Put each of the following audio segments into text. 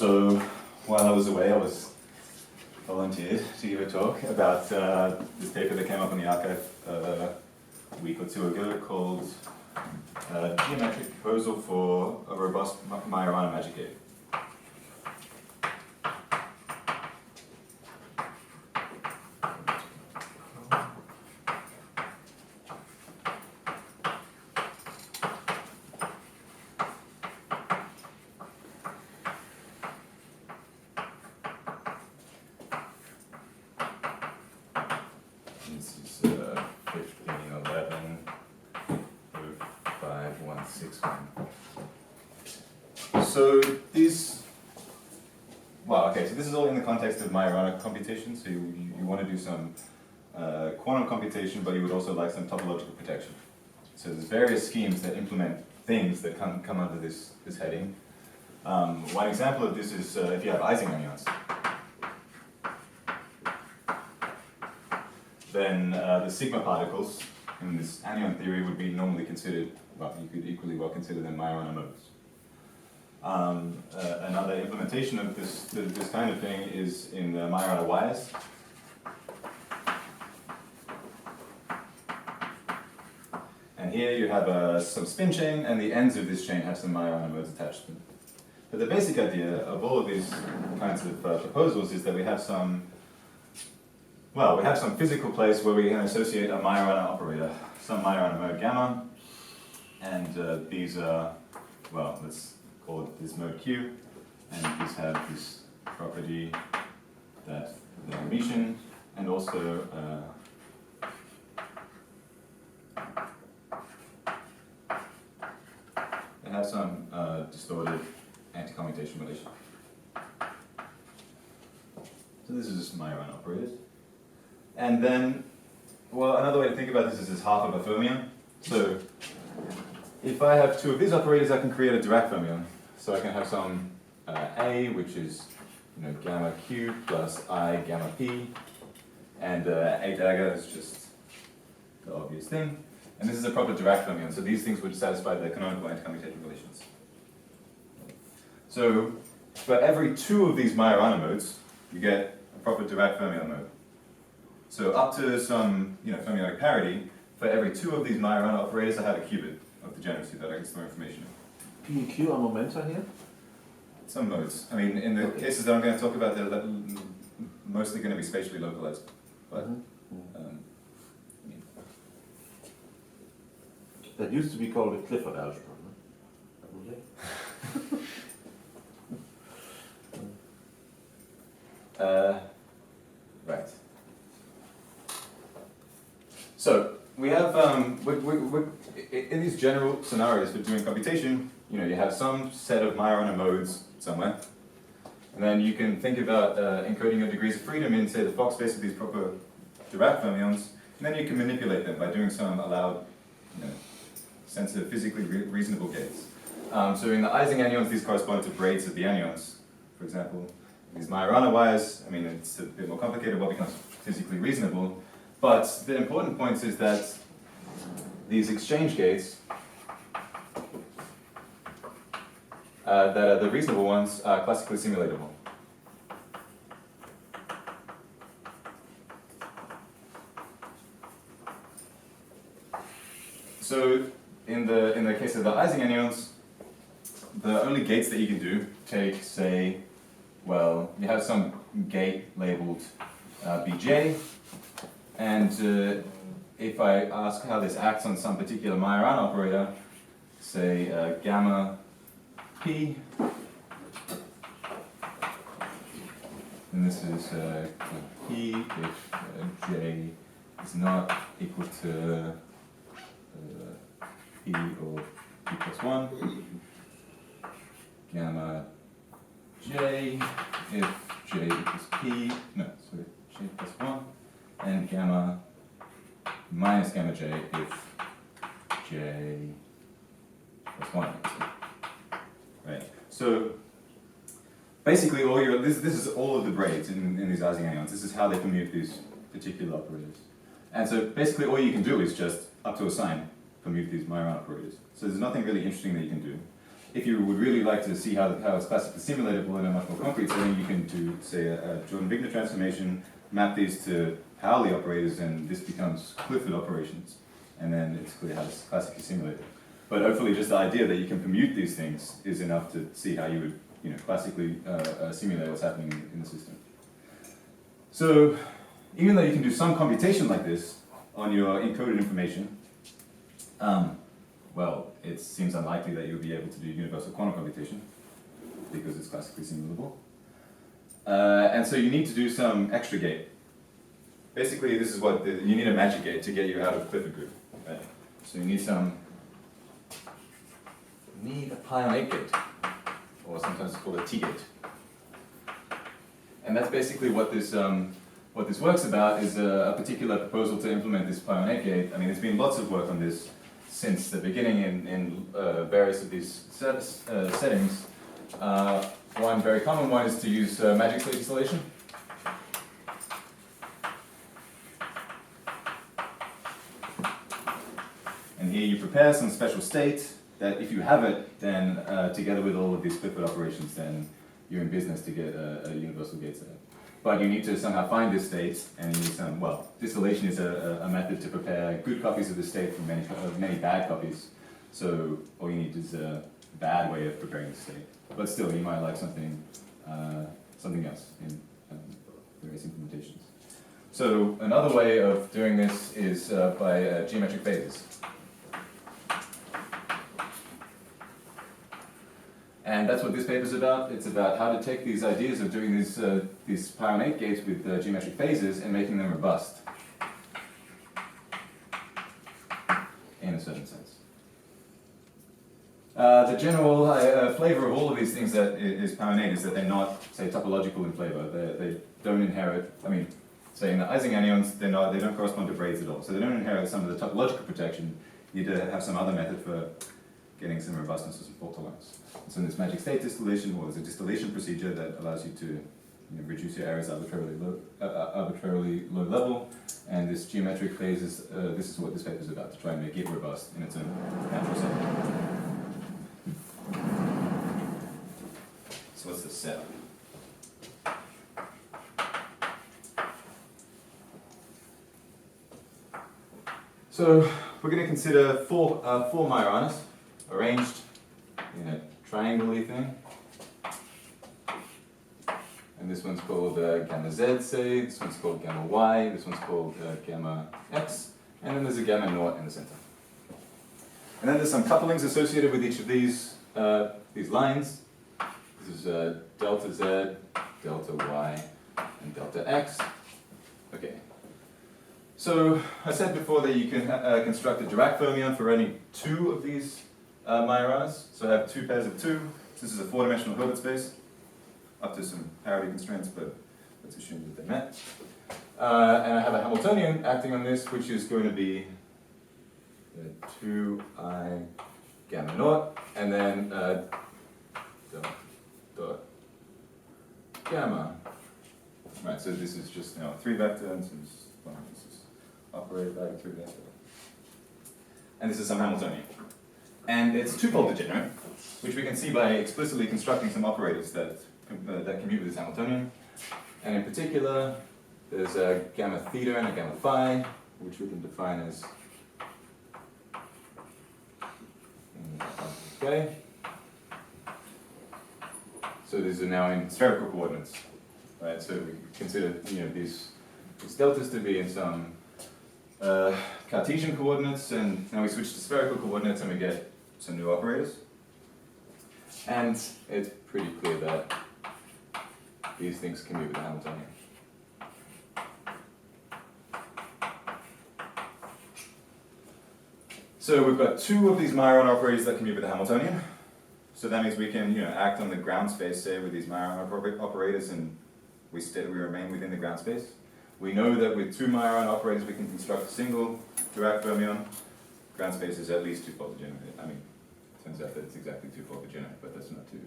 So while I was away, I was volunteered to give a talk about this paper that came up in the archive a week or two ago called Geometric Proposal for a Robust Majorana Magic Gate. This is 1511 5161. So these, so this is all in the context of Majorana computation. So you want to do some quantum computation, but you would also like some topological protection. So there's various schemes that implement things that come under this heading. One example of this is if you have Ising anions. Then the sigma particles in this anion theory would be normally considered, well, you could equally well consider them Majorana modes. Another implementation of this kind of thing is in the Majorana wires. And here you have some spin chain, and the ends of this chain have some Majorana modes attached to them. But the basic idea of all of these kinds of proposals is that we have some physical place where we can associate a Majorana operator, some Majorana mode gamma, and these are, let's call it this mode Q, and these have this property that the Hermitian, and also they have some distorted anti-commutation relation. So this is just Majorana operators. And then, another way to think about this is as half of a fermion. So if I have two of these operators, I can create a Dirac fermion. So I can have some A, which is gamma Q plus I gamma P, and A dagger is just the obvious thing. And this is a proper Dirac fermion, so these things would satisfy the canonical anti-commutation relations. So for every two of these Majorana modes, you get a proper Dirac fermion mode. So up to some fermionic parity, for every two of these Majorana operators, I have a qubit of degeneracy that I can store information in. P and Q are momenta here? Some modes. I mean, in the cases that I'm going to talk about, they're mostly going to be spatially localized. But that used to be called the Clifford algebra, no? Right. So we have in these general scenarios for doing computation, you have some set of Majorana modes somewhere, and then you can think about encoding your degrees of freedom in, say, the Fock space of these proper Dirac fermions, and then you can manipulate them by doing some allowed, sensitive, physically reasonable gates. So in the Ising anions, these correspond to braids of the anions. For example, these Majorana wires, it's a bit more complicated what becomes physically reasonable. But the important point is that these exchange gates, that are the reasonable ones, are classically simulatable. So in the case of the Ising anions, the only gates that you can do take, say, you have some gate labeled Bj. And if I ask how this acts on some particular Majorana operator, say gamma P, and this is P if J is not equal to P or P plus 1, gamma J if J equals P, J plus 1, and gamma minus gamma J if J plus 1. Right. So basically this is all of the braids in these Ising anions. This is how they commute these particular operators. And so basically all you can do is just, up to a sign, commute these Majorana operators. So there's nothing really interesting that you can do. if you would really like to see how it's classically simulatable in a much more concrete setting, you can do, say, a Jordan-Wigner transformation, map these to Pauli operators, and this becomes Clifford operations. And then it's clear how it's classically simulated. But hopefully just the idea that you can commute these things is enough to see how you would classically simulate what's happening in the system. So even though you can do some computation like this on your encoded information, well, it seems unlikely that you'll be able to do universal quantum computation because it's classically simulatable. And so you need to do some extra gate. Basically, this is what you need a magic gate to get you out of Clifford group. Right? So you need a pi on 8 gate, or sometimes it's called a T gate. And that's basically what this works about is a particular proposal to implement this pi on 8 gate. I mean, there's been lots of work on this since the beginning in various of these settings. One very common one is to use magic state distillation. And here you prepare some special state that if you have it, then together with all of these Clifford operations, then you're in business to get a universal gate set up. But you need to somehow find this state, and you need some, well, distillation is a method to prepare good copies of the state from many bad copies. So all you need is a bad way of preparing the state. But still, you might like something else in various implementations. So another way of doing this is by geometric phases. And that's what this paper is about. It's about how to take these ideas of doing these pi on 8 gates with geometric phases and making them robust in a certain sense. The general flavor of all of these things that is pi on 8 is that they're not, say, topological in flavor. They don't inherit, I mean, say in the Ising anyons, they don't correspond to braids at all. So they don't inherit some of the topological protection. You need to have some other method for getting some robustness or some fault tolerance. So in this magic state distillation, well, there's a distillation procedure that allows you to reduce your errors arbitrarily low level, and this geometric phase is, this is what this paper is about, to try and make it robust in its own natural setting. So what's the setup? So we're going to consider four Majoranas arranged in a triangle-y thing. And this one's called gamma Z, say, this one's called gamma Y, this one's called gamma X, and then there's a gamma naught in the center. And then there's some couplings associated with each of these lines. This is delta Z, delta Y, and delta X. Okay. So I said before that you can construct a Dirac fermion for any two of these Majoranas. So I have two pairs of two. This is a four-dimensional Hilbert space, up to some parity constraints, but let's assume that they met. And I have a Hamiltonian acting on this, which is going to be 2I gamma naught, and then dot gamma. Right, so this is just now 3 vector, and this is operated by a 3 vector. And this is some Hamiltonian. And it's twofold degenerate, which we can see by explicitly constructing some operators that commute with this Hamiltonian. And in particular, there's a gamma theta and a gamma phi, which we can define as okay. So these are now in spherical coordinates, right? So we consider these deltas to be in some Cartesian coordinates, and now we switch to spherical coordinates and we get some new operators. And it's pretty clear that these things commute with the Hamiltonian. So we've got two of these Majorana operators that commute with the Hamiltonian. So that means we can act on the ground space, say, with these Majorana operators, and we remain within the ground space. We know that with two Majorana operators we can construct a single Dirac fermion. Ground space is at least twofold degenerate. I mean, it turns out that it's exactly twofold degenerate, but that's not too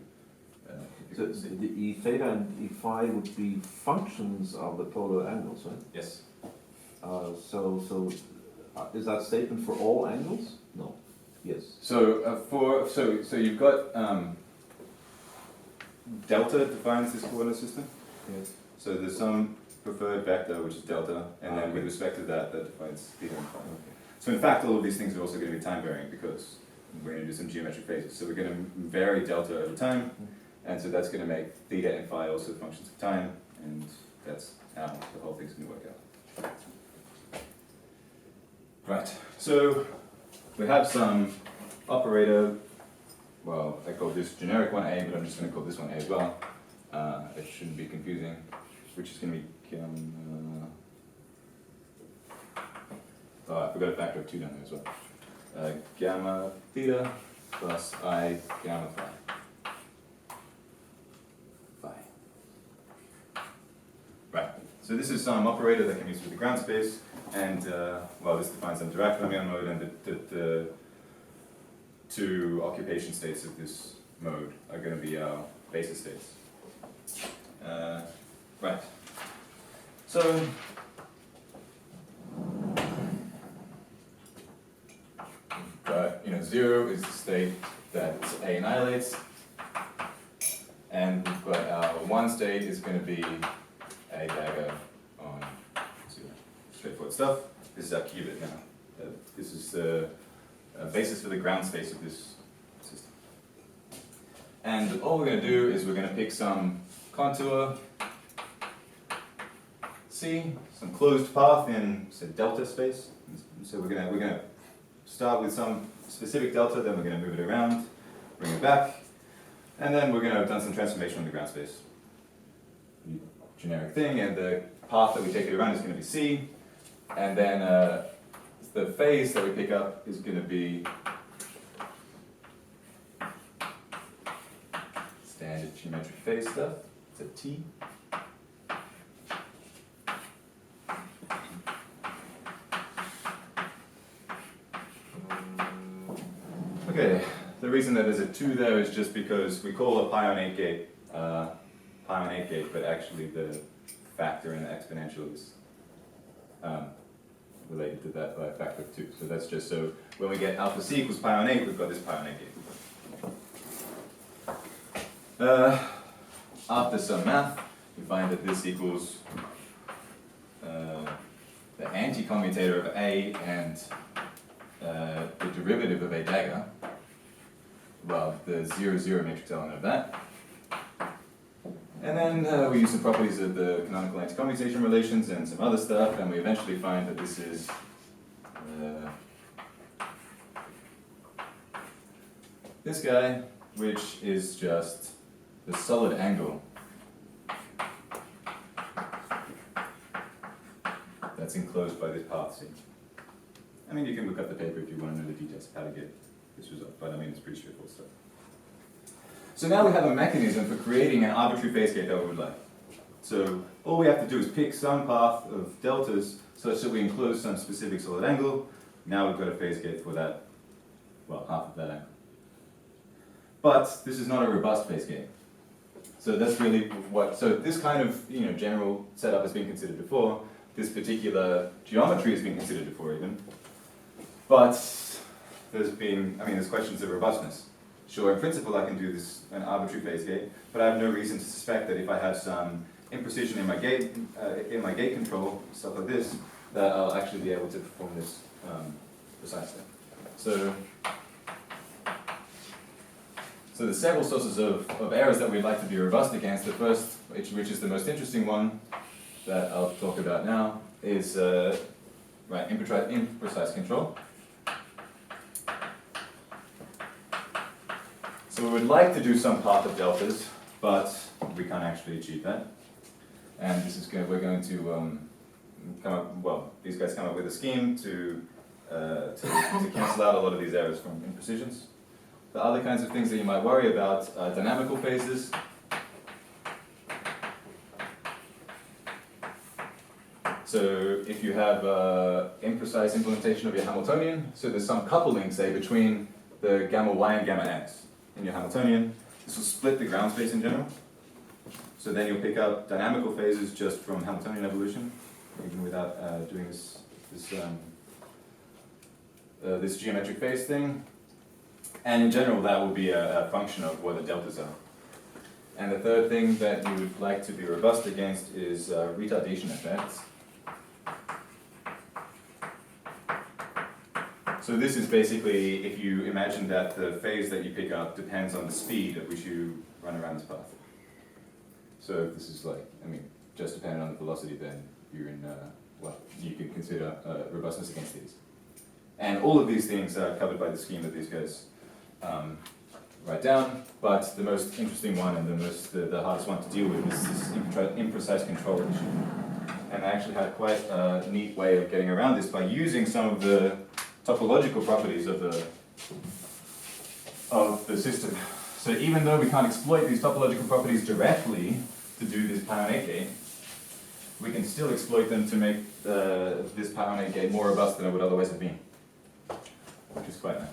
So the E theta and E phi would be functions of the polar angles, right? Yes. So is that statement for all angles? No. Yes. So you've got delta defines this coordinate system. Yes. So there's some preferred vector which is delta, and then with Okay. respect to that, that defines theta and phi. Okay. So in fact, all of these things are also going to be time varying because we're going to do some geometric phases. So we're going to vary delta over time, and so that's going to make theta and phi also functions of time, and that's how the whole thing's going to work out. Right, so we have some operator, well, I call this generic one A, but I'm just going to call this one A as well. It shouldn't be confusing, which is going to be oh, I forgot a factor of 2 down there as well. Gamma theta plus I gamma phi. Right, so this is some operator that can be used with the ground space, and well, this defines some direct Fermion mode, and the two occupation states of this mode are going to be our basis states. Right, so you know, 0 is the state that A annihilates, and we've got our 1 state is going to be A dagger on 0. Straightforward stuff. This is our qubit now. This is the basis for the ground space of this system. And all we're going to do is we're going to pick some contour C, some closed path in, say, delta space. So we're going to start with some specific delta, then we're going to move it around, bring it back, and then we're going to have done some transformation on the ground space. Generic thing, and the path that we take it around is going to be C, and then the phase that we pick up is going to be standard geometric phase stuff. It's a T. Okay, the reason that there's a 2 there is just because we call a pi on 8 gate but actually the factor in the exponential is related to that by a factor of 2. So that's just so when we get alpha c equals pi on 8, we've got this pi on 8 gate. After some math, we find that this equals the anti-commutator of A and the derivative of A dagger, well, the 0, 0 matrix element of that. And then we use some properties of the canonical anti-commutation relations and some other stuff, and we eventually find that this is this guy, which is just the solid angle that's enclosed by this path C. I mean, you can look up the paper if you want to know the details of how to get this result, but I mean, it's pretty straightforward stuff. So now we have a mechanism for creating an arbitrary phase gate that we would like. So all we have to do is pick some path of deltas such that we enclose some specific solid angle. Now we've got a phase gate for that, well, half of that angle. But this is not a robust phase gate. So that's really what, so this kind of, you know, general setup has been considered before. This particular geometry has been considered before even. But there's questions of robustness. Sure, in principle I can do this, an arbitrary phase gate, but I have no reason to suspect that if I have some imprecision in my gate control, stuff like this, that I'll actually be able to perform this precisely. So there's several sources of errors that we'd like to be robust against. The first, which is the most interesting one that I'll talk about now, is imprecise control. So we would like to do some path of deltas, but we can't actually achieve that. And this is we're going to come up, well, these guys come up with a scheme to cancel out a lot of these errors from imprecisions. The other kinds of things that you might worry about are dynamical phases. So if you have imprecise implementation of your Hamiltonian, so there's some coupling, say, between the gamma y and gamma x in your Hamiltonian. This will split the ground space in general. So then you'll pick up dynamical phases just from Hamiltonian evolution, even without doing this geometric phase thing. And in general, that will be a function of what the deltas are. And the third thing that you would like to be robust against is retardation effects. So this is basically if you imagine that the phase that you pick up depends on the speed at which you run around this path. So if this is like, I mean, just dependent on the velocity, then you're in, well, you can consider robustness against these. And all of these things are covered by the scheme that these guys write down, but the most interesting one and the hardest one to deal with is this imprecise controller issue. And I actually had quite a neat way of getting around this by using some of the topological properties of the system. So even though we can't exploit these topological properties directly to do this pi on 8 gate, we can still exploit them to make this pi on 8 gate more robust than it would otherwise have been, which is quite nice.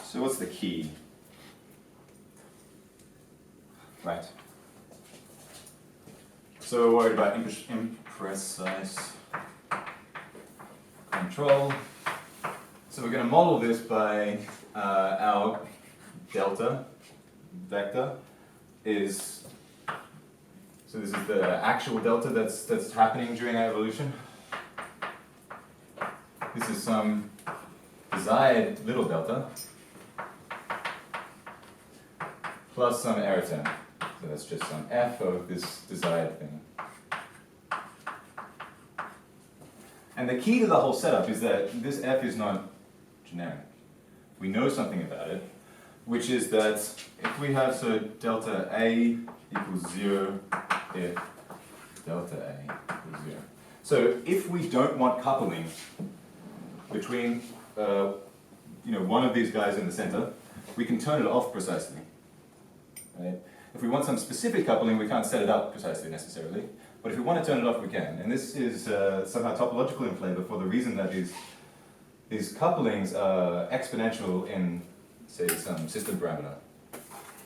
So what's the key? Right. So we're worried about imprecise control. So we're going to model this by our delta vector is, so this is the actual delta that's happening during our evolution. This is some desired little delta plus some error term. So that's just some f of this desired thing. And the key to the whole setup is that this f is not generic. We know something about it, which is that if we have, so delta A equals 0 if delta A equals 0. So if we don't want coupling between one of these guys in the center, we can turn it off precisely. Right? If we want some specific coupling, we can't set it up precisely necessarily, but if we want to turn it off, we can. And this is somehow topological in flavor for the reason that these couplings are exponential in, say, some system parameter.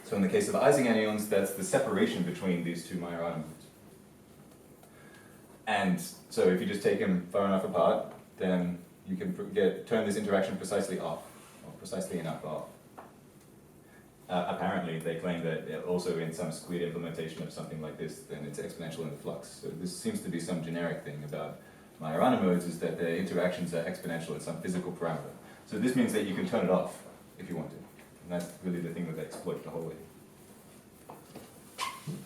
So in the case of Ising anyons, that's the separation between these two Majorana modes. And so if you just take them far enough apart, then you can turn this interaction precisely off, or precisely enough off. Apparently, they claim that also in some squid implementation of something like this, then it's exponential in the flux. So this seems to be some generic thing about Majorana modes, is that the interactions are exponential in some physical parameter. So this means that you can turn it off if you want to. And that's really the thing that they exploit the whole way.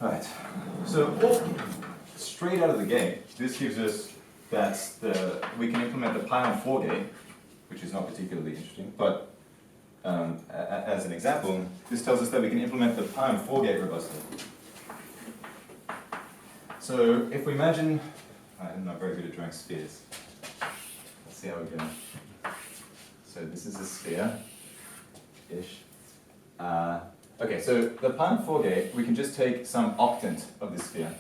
Alright, so straight out of the gate, this gives us that we can implement the pi on 4 gate, which is not particularly interesting, but as an example, this tells us that we can implement the pi on 4 gate robustly. So if we imagine, I'm not very good at drawing spheres. Let's see how we go. So this is a sphere-ish. Okay, so the pi on 4 gate, we can just take some octant of this sphere.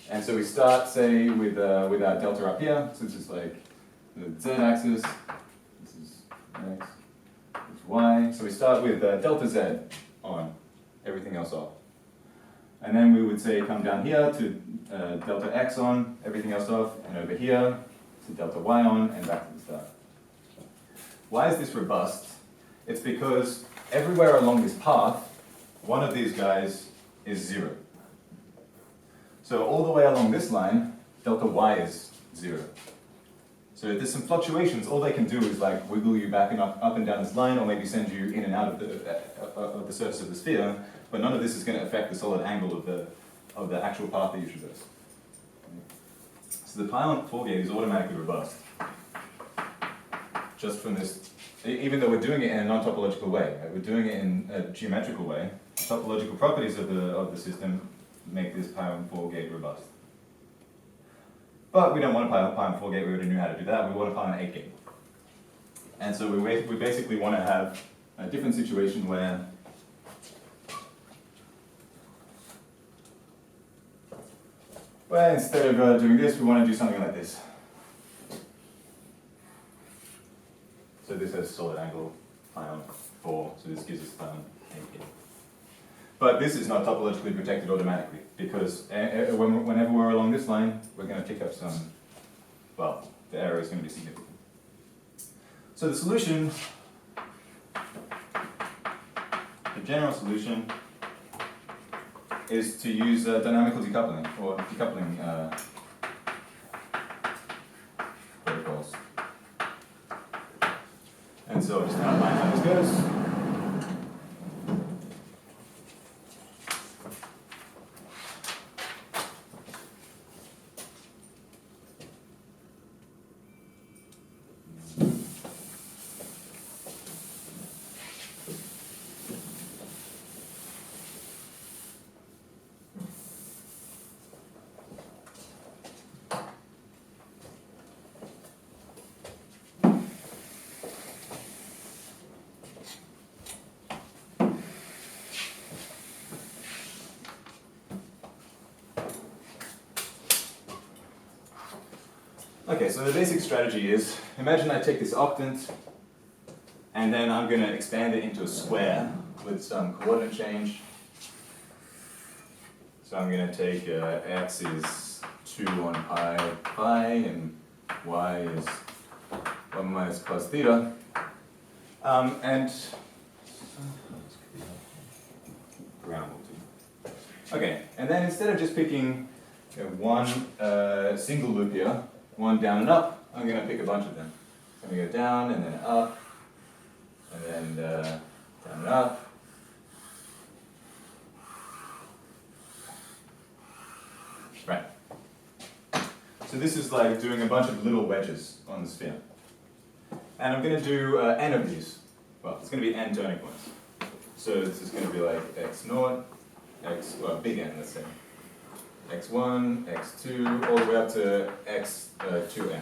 And so we start, say, with our delta up here. So this is like the z-axis. This is x. This is y. So we start with delta z on, everything else off. And then we would say come down here to delta x on, everything else off, and over here to delta y on, and back to the start. Why is this robust? It's because everywhere along this path, one of these guys is 0. So all the way along this line, delta y is 0. So if there's some fluctuations, all they can do is like wiggle you back and up and down this line, or maybe send you in and out of the surface of the sphere, but none of this is going to affect the solid angle of the actual path that you traverse. So the pi on 4 gate is automatically robust, just from this, even though we're doing it in a non-topological way. Right? We're doing it in a geometrical way. The topological properties of the system make this pi on 4 gate robust. But we don't want a pi on 4 gate, we already knew how to do that, we want a pi on 8 gate. And so we basically want to have a different situation where instead of doing this, we want to do something like this. So this has solid angle pi on 4, so this gives us pi on 8. But this is not topologically protected automatically, because whenever we're along this line, we're going to pick up some, well, the error is going to be significant. So the solution, the general solution, is to use dynamical decoupling, or decoupling protocols. And so I'll just outline how this goes. Okay, so the basic strategy is, imagine I take this octant, and then I'm going to expand it into a square with some coordinate change. So I'm going to take x is 2 on pi, and y is 1 minus cos theta. And ground will do. Okay, and then instead of just picking one single loop here, one down and up, I'm going to pick a bunch of them. So I'm going to go down and then up, and then down and up. Right. So this is like doing a bunch of little wedges on the sphere. And I'm going to do n of these. Well, it's going to be n turning points. So this is going to be like x naught, well, big N, let's say. x1, x2, all the way up to x2n.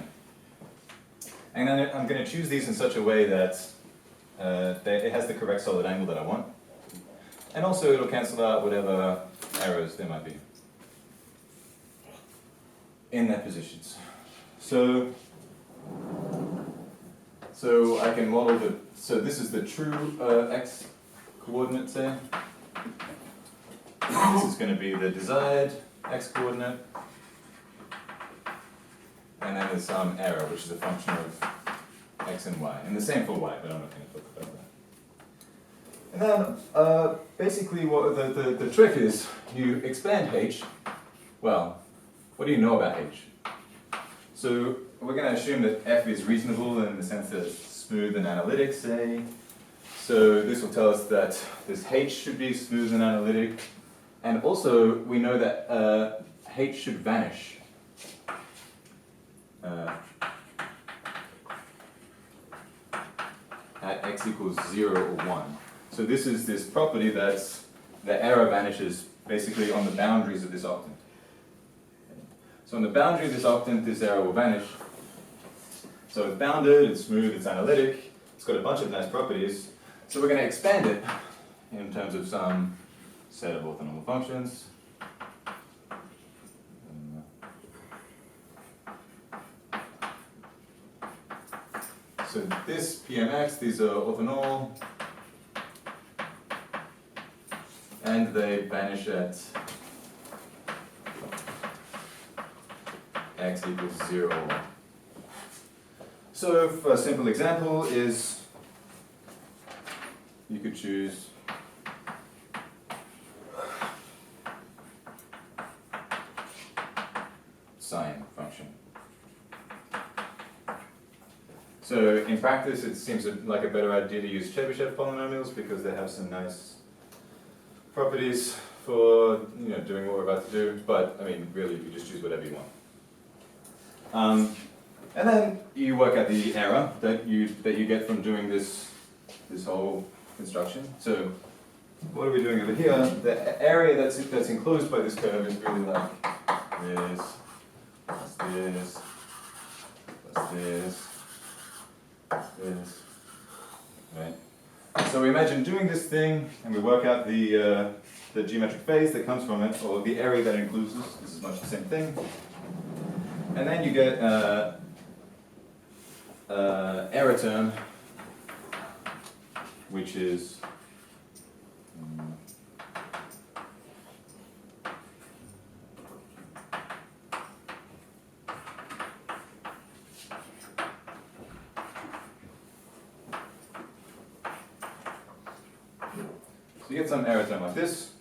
And then I'm going to choose these in such a way that it has the correct solid angle that I want. And also it'll cancel out whatever errors there might be in their positions. So I can model so this is the true x coordinate, say. This is going to be the desired x-coordinate, and then there's some error, which is a function of x and y, and the same for y, but I'm not going to talk about that. And then, basically, what the trick is, you expand h. Well, what do you know about h? So we're going to assume that f is reasonable in the sense that it's smooth and analytic, say. So this will tell us that this h should be smooth and analytic. And also, we know that h should vanish. At x equals 0 or 1. So this is this property that's the error vanishes basically on the boundaries of this octant. So on the boundary of this octant, this error will vanish. So it's bounded, it's smooth, it's analytic, it's got a bunch of nice properties. So we're going to expand it in terms of some set of orthonormal functions. So this PMX, these are orthonormal, and they vanish at x equals 0. So for a simple example is, you could choose sine function. So in practice, it seems like a better idea to use Chebyshev polynomials because they have some nice properties for doing what we're about to do. But I mean, really, you just choose whatever you want. And then you work out the error that you get from doing this whole construction. So what are we doing over here? The area that's enclosed by this curve is really like this, plus this, plus this, plus this, right? So we imagine doing this thing, and we work out the geometric phase that comes from it, or the area that includes this. This is much the same thing. And then you get error term which is so you get some error term like this,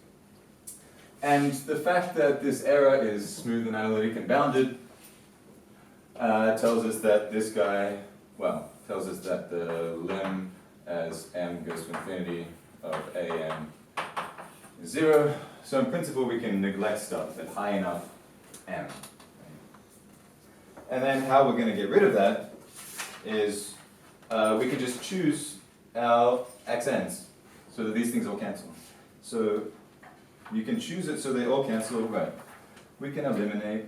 and the fact that this error is smooth and analytic and bounded tells us that this guy, well, tells us that the lim as m goes to infinity of am is 0. So in principle we can neglect stuff at high enough m. And then how we're going to get rid of that is we can just choose our xn's so that these things all cancel. So you can choose it so they all cancel, right? We can eliminate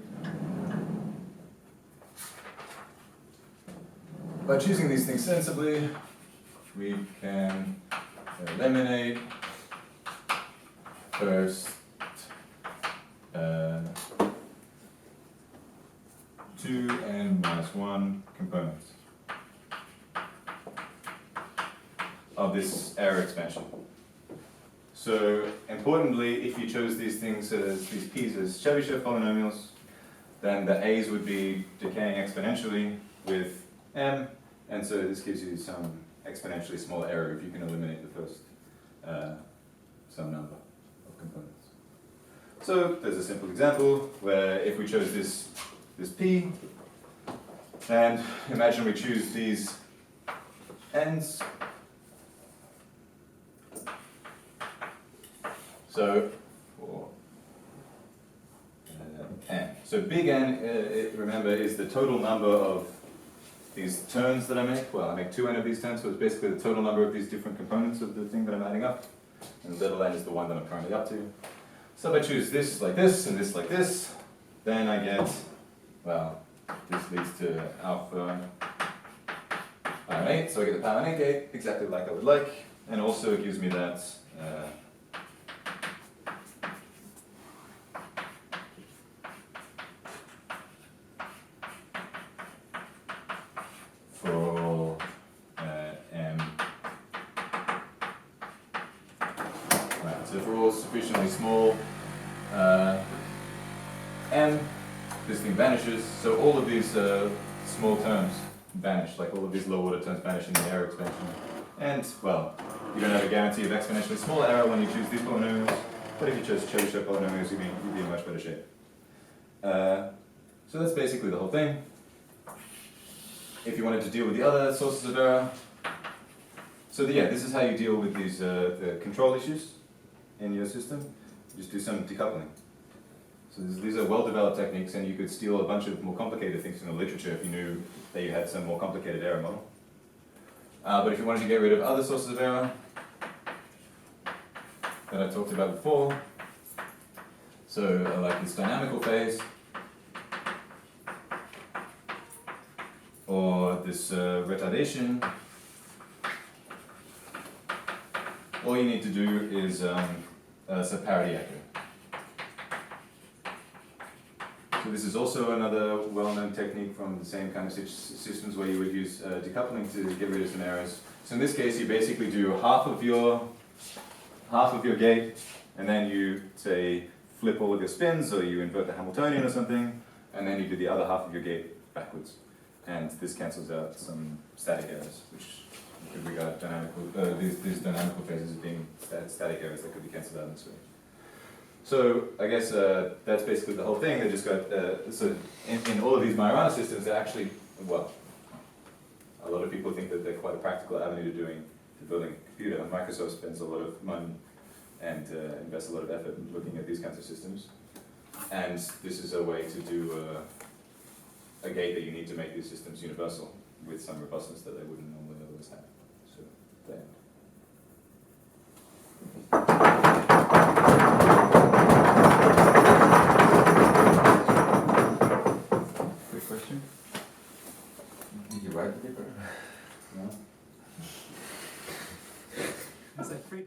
by choosing these things sensibly. We can eliminate first 2n-1 components of this error expansion. So importantly, if you chose these things as these p's as Chebyshev polynomials, then the a's would be decaying exponentially with m, and so this gives you some exponentially small error if you can eliminate the first some number of components. So there's a simple example where if we chose this p, and imagine we choose these n's. So for n. So big N, remember, is the total number of these terms that I make. Well, I make 2n of these terms, so it's basically the total number of these different components of the thing that I'm adding up. And little n is the one that I'm currently up to. So if I choose this like this and this like this, then I get, well, this leads to alpha power 8, so I get the power 8 gate exactly like I would like, and also it gives me that for m. Right, so for all sufficiently small m, this thing vanishes, so all of these small terms vanish, like all of these low order terms vanish in the error expansion. And, well, you don't have a guarantee of exponentially small error when you choose these polynomials, but if you chose Chebyshev polynomials, you'd be in much better shape. So that's basically the whole thing. If you wanted to deal with the other sources of error, so yeah, this is how you deal with these the control issues in your system. You just do some decoupling. So these are well-developed techniques, and you could steal a bunch of more complicated things from the literature if you knew that you had some more complicated error model. But if you wanted to get rid of other sources of error that I talked about before, so like this dynamical phase, or this retardation, all you need to do is it's a parity echo. So this is also another well-known technique from the same kind of systems where you would use decoupling to get rid of some errors. So in this case, you basically do half of your gate, and then you say flip all of your spins, or you invert the Hamiltonian or something, and then you do the other half of your gate backwards. And this cancels out some static errors, which you could regard these dynamical phases as being static errors that could be cancelled out in this way. So I guess that's basically the whole thing. They just got, so in all of these Majorana systems, they're actually, well, a lot of people think that they're quite a practical avenue to building a computer. Microsoft spends a lot of money and invests a lot of effort in looking at these kinds of systems. And this is a way to do a gate that you need to make these systems universal with some robustness that they wouldn't normally otherwise have. So, there.